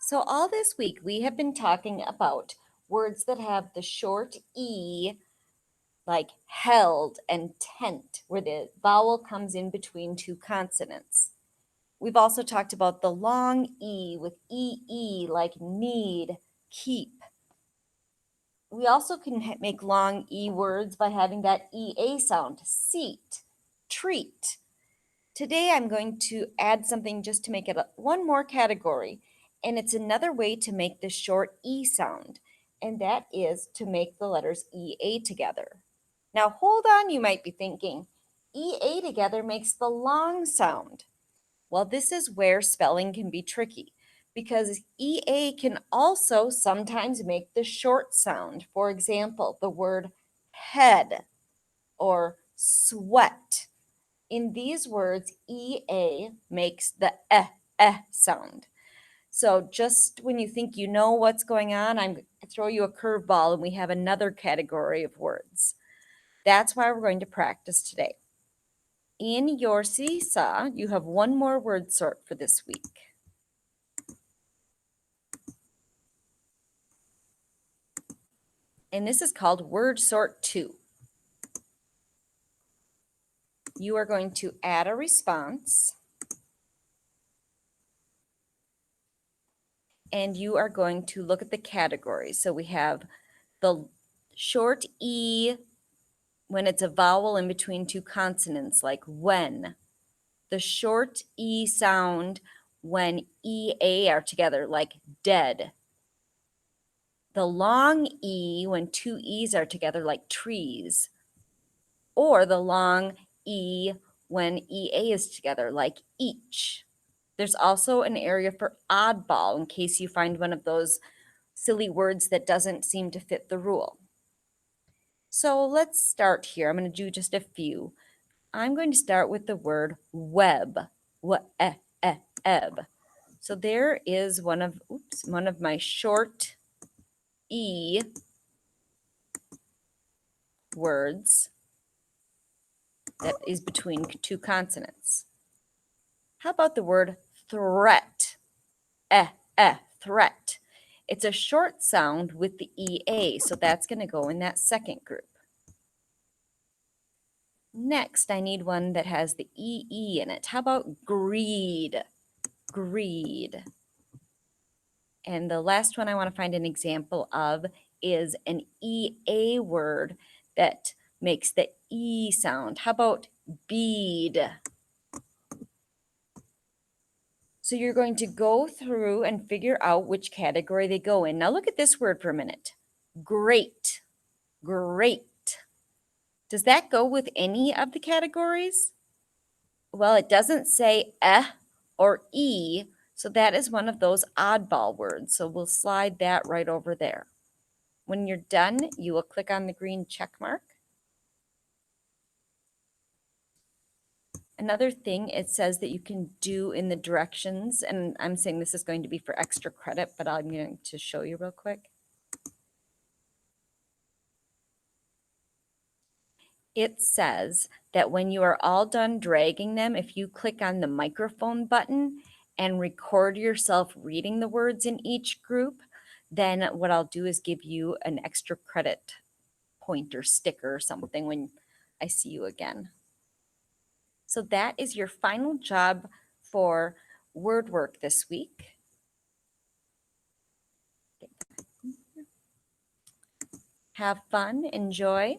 So all this week we have been talking about words that have the short E, like held and tent, where the vowel comes in between two consonants. We've also talked about the long E with EE, like need, keep. We also can make long E words by having that EA sound, seat, treat. Today I'm going to add something just to make it one more category, and it's another way to make the short E sound, and that is to make the letters EA together. Now hold on, you might be thinking, EA together makes the long sound. Well, this is where spelling can be tricky because EA can also sometimes make the short sound. For example, the word head or sweat. In these words, EA makes the sound. So just when you think you know what's going on, I'm going to throw you a curveball and we have another category of words. That's why we're going to practice today. In your seesaw, you have one more word sort for this week. And this is called word sort 2. You are going to add a response. And you are going to look at the categories. So we have the short E when it's a vowel in between two consonants, like when. The short E sound when EA are together, like dead. The long E when two E's are together, like trees. Or the long E when EA is together, like each. There's also an area for oddball in case you find one of those silly words that doesn't seem to fit the rule. So let's start here. I'm going to do just a few. I'm going to start with the word web. Eb. So there is one of my short E words that is between two consonants. How about the word threat? Threat. It's a short sound with the EA, so that's going to go in that second group. Next, I need one that has the EE in it. How about greed? Greed. And the last one I want to find an example of is an EA word that makes the E sound. How about bead? So you're going to go through and figure out which category they go in. Now look at this word for a minute. Great. Great. Does that go with any of the categories? Well, it doesn't say or E, so that is one of those oddball words. So we'll slide that right over there. When you're done, you will click on the green check mark. Another thing it says that you can do in the directions, and I'm saying this is going to be for extra credit, but I'm going to show you real quick. It says that when you are all done dragging them, if you click on the microphone button and record yourself reading the words in each group, then what I'll do is give you an extra credit point or sticker or something when I see you again. So that is your final job for word work this week. Have fun, enjoy.